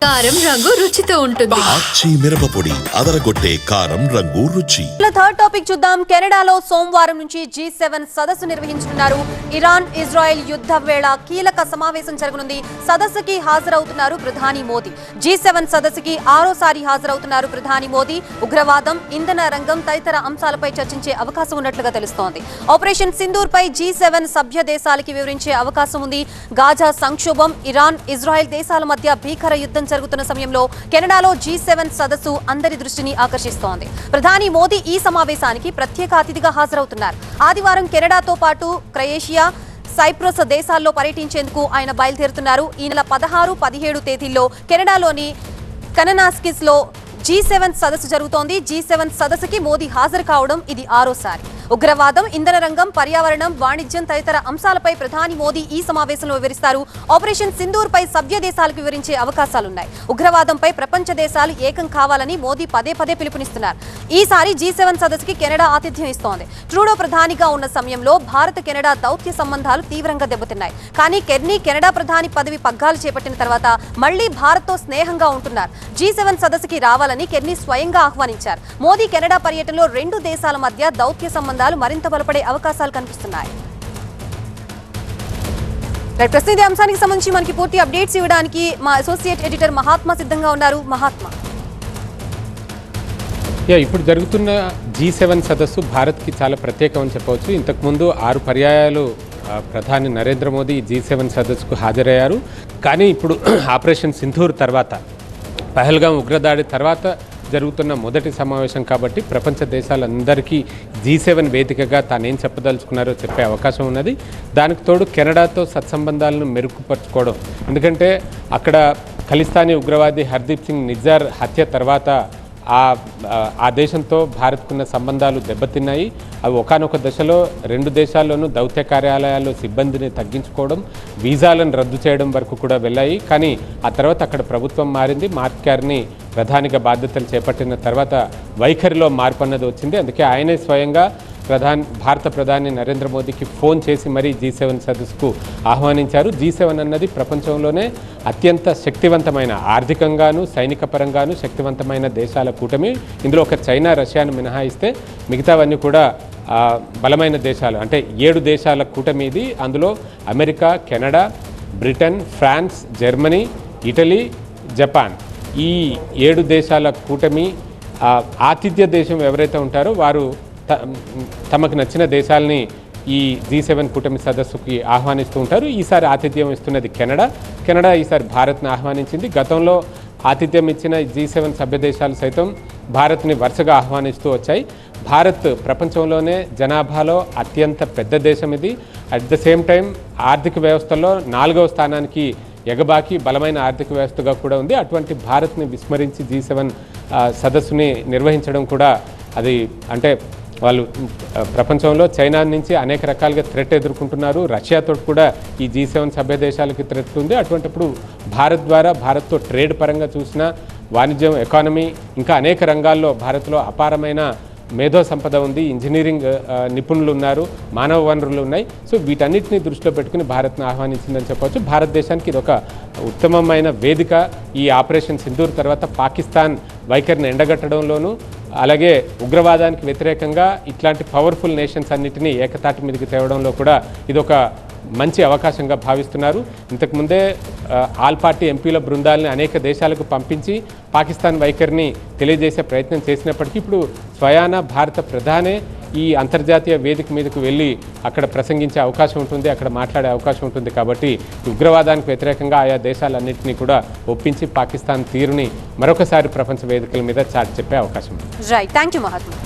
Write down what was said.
కారం రంగు రుచితో ఉంటుంది. ఆచి మిరపపొడి అదరగొట్టే కారం రంగు రుచి. థర్డ్ టాపిక్ చూద్దాం. కెనడాలో సోమవారం నుంచి G7 సదస్సు నిర్వహించనున్నారు. ఇరాన్ ఇజ్రాయెల్ యుద్ధ వేళ కీలక సమావేశం జరగనుంది. సదస్సుకి హాజరవుతున్నారు ప్రధాని మోదీ. G7 సదస్సుకి ఆరోసారి హాజరవుతున్నారు ప్రధాని మోదీ. ఉగ్రవాదం, ఇంధన రంగం తదితర అంశాలపై చర్చించే అవకాశం ఉన్నట్లుగా తెలుస్తోంది. ఆపరేషన్ సింధూర్ పై G7 సభ్య దేశాలకి వివరించే అవకాశం ఉంది. గాజా సంక్షోభం, ఇరాన్ ఇజ్రాయెల్ దేశాల మధ్య భీకర యుద్ధం జరుగుతున్న సమయంలో కెనడాలో G7 సదస్సు అందరి దృష్టిని ఆకర్షిస్తోంది. ప్రధాని మోదీ ఈ సమావేశానికి ప్రత్యేక అతిథిగా హాజరవుతున్నారు. ఆదివారం కెనడాతో పాటు క్రొయేషియా, సైప్రస్ దేశాల్లో పర్యటించేందుకు ఆయన బయలుదేరుతున్నారు. ఈ నెల 16, 17 తేదీల్లో కెనడాలోని కననాస్కిస్ లో G7 సదస్సు జరుగుతోంది. G7 సదస్సుకి మోదీ హాజరు కావడం ఇది ఆరోసారి. ఉగ్రవాదం, ఇంధన రంగం, పర్యావరణం, వాణిజ్యం తదితర అంశాలపై ప్రధాని మోదీ ఈ సమావేశంలో వివరిస్తారు. ఆపరేషన్ సింధూర్ పై సభ్య దేశాలకు వివరించే అవకాశాలున్నాయి. ఉగ్రవాదంపై ప్రపంచ దేశాలు ఏకం కావాలని మోదీ పదే పదే పిలుపునిస్తున్నారు. ఈసారి G7 సదస్సుకి కెనడా ఆతిథ్యం ఇస్తోంది. ట్రూడో ప్రధానిగా ఉన్న సమయంలో భారత్ కెనడా దౌత్య సంబంధాలు తీవ్రంగా దెబ్బతిన్నాయి. కానీ కెనడా ప్రధాని పదవి పగ్గాలు చేపట్టిన తర్వాత మళ్లీ భారత్తో స్నేహంగా ఉంటున్నారు. G7 సదస్సుకి రావాలని కెన్నీ స్వయంగా ఆహ్వానించారు. మోదీ కెనడా పర్యటనలో రెండు దేశాల మధ్య దౌత్య సంబంధాలు మరింత బలపడే అవకాశాలు కనిపిస్తున్నాయి. ప్రస్తుత అంశానికి సంబంధించి మనకి పూర్తి అప్డేట్స్ ఇవ్వడానికి మా అసోసియేట్ ఎడిటర్ మహాత్మా సిద్ధంగా ఉన్నారు. మహాత్మా, ఇప్పుడు జరుగుతున్న G7 సదస్సు భారత్కి చాలా ప్రత్యేకమని చెప్పవచ్చు. ఇంతకుముందు 6 పర్యాయాలు ప్రధాని నరేంద్ర మోదీ G7 సదస్సుకు హాజరయ్యారు. కానీ ఇప్పుడు ఆపరేషన్ సింధూర్ తర్వాత, పహల్గాం ఉగ్రదాడి తర్వాత జరుగుతున్న మొదటి సమావేశం కాబట్టి ప్రపంచ దేశాలందరికీ G7 వేదికగా తానేం చెప్పదలుచుకున్నారో చెప్పే అవకాశం ఉన్నది. దానికి తోడు కెనడాతో సత్సంబంధాలను మెరుగుపరుచుకోవడం. ఎందుకంటే అక్కడ ఖలిస్తానీ ఉగ్రవాది హర్దీప్ సింగ్ నిజ్జార్ హత్య తర్వాత ఆ దేశంతో భారత్కున్న సంబంధాలు దెబ్బతిన్నాయి. అవి ఒకానొక దశలో రెండు దేశాల్లోనూ దౌత్య కార్యాలయాల్లో సిబ్బందిని తగ్గించుకోవడం, వీసాలను రద్దు చేయడం వరకు కూడా వెళ్ళాయి. కానీ ఆ తర్వాత అక్కడ ప్రభుత్వం మారింది. మార్క్ కార్నీ ప్రధానిగా బాధ్యతలు చేపట్టిన తర్వాత వైఖరిలో మార్పు అన్నది వచ్చింది. అందుకే ఆయనే స్వయంగా భారత ప్రధాని నరేంద్ర మోదీకి ఫోన్ చేసి మరీ G7 సదస్సుకు ఆహ్వానించారు. G7 అన్నది ప్రపంచంలోనే అత్యంత శక్తివంతమైన, ఆర్థికంగాను సైనిక పరంగాను శక్తివంతమైన దేశాల కూటమి. ఇందులో ఒక చైనా, రష్యాను మినహాయిస్తే మిగతావన్నీ కూడా బలమైన దేశాలు. అంటే 7 దేశాల కూటమి ఇది. అందులో America, Canada, Britain, France, Germany, Italy, Japan, ఈ 7 దేశాల కూటమి. ఆతిథ్య దేశం ఎవరైతే ఉంటారో వారు తమకు నచ్చిన దేశాలని ఈ G7 కూటమి సదస్సుకి ఆహ్వానిస్తూ ఉంటారు. ఈసారి ఆతిథ్యం ఇస్తున్నది కెనడా ఈసారి భారత్ని ఆహ్వానించింది. గతంలో ఆతిథ్యం ఇచ్చిన G7 సభ్య దేశాలు సైతం భారత్ని వరుసగా ఆహ్వానిస్తూ వచ్చాయి. భారత్ ప్రపంచంలోనే జనాభాలో అత్యంత పెద్ద దేశం ఇది. అట్ ద సేమ్ టైం ఆర్థిక వ్యవస్థలో 4వ స్థానానికి ఎగబాకి బలమైన ఆర్థిక వ్యవస్థగా కూడా ఉంది. అటువంటి భారత్ని విస్మరించి G7 సదస్సుని నిర్వహించడం కూడా అది అంటే వాళ్ళు ప్రపంచంలో చైనా నుంచి అనేక రకాలుగా థ్రెట్ ఎదుర్కొంటున్నారు. రష్యాతో కూడా ఈ G7 సభ్య దేశాలకి థ్రెట్ ఉంది. అటువంటిప్పుడు భారత్ ద్వారా, భారత్తో ట్రేడ్ పరంగా చూసినా, వాణిజ్యం, ఎకానమీ, ఇంకా అనేక రంగాల్లో భారత్లో అపారమైన మేధో సంపద ఉంది. ఇంజనీరింగ్ నిపుణులు ఉన్నారు, మానవ వనరులు ఉన్నాయి. సో వీటన్నిటిని దృష్టిలో పెట్టుకుని భారత్ను ఆహ్వానించిందని చెప్పవచ్చు. భారతదేశానికి ఇది ఒక ఉత్తమమైన వేదిక. ఈ ఆపరేషన్ సింధూర్ తర్వాత పాకిస్తాన్ వైఖరిని ఎండగట్టడంలోనూ, అలాగే ఉగ్రవాదానికి వ్యతిరేకంగా ఇట్లాంటి పవర్ఫుల్ నేషన్స్ అన్నిటినీ ఏకతాటి మీదకి తేవడంలో కూడా ఇదొక మంచి అవకాశంగా భావిస్తున్నారు. ఇంతకుముందే ఆల్ పార్టీ ఎంపీల బృందాలని అనేక దేశాలకు పంపించి పాకిస్తాన్ వైఖరిని తెలియజేసే ప్రయత్నం చేసినప్పటికీ ఇప్పుడు స్వయాన భారత ప్రధానే ఈ అంతర్జాతీయ వేదిక మీదకు వెళ్ళి అక్కడ ప్రసంగించే అవకాశం ఉంటుంది, అక్కడ మాట్లాడే అవకాశం ఉంటుంది. కాబట్టి ఉగ్రవాదానికి వ్యతిరేకంగా ఆయా దేశాలన్నింటినీ కూడా ఒప్పించి పాకిస్తాన్ తీరుని మరొకసారి ప్రపంచ వేదికల మీద చాటి చెప్పే అవకాశం ఉంది. Right, thank you Mahatma.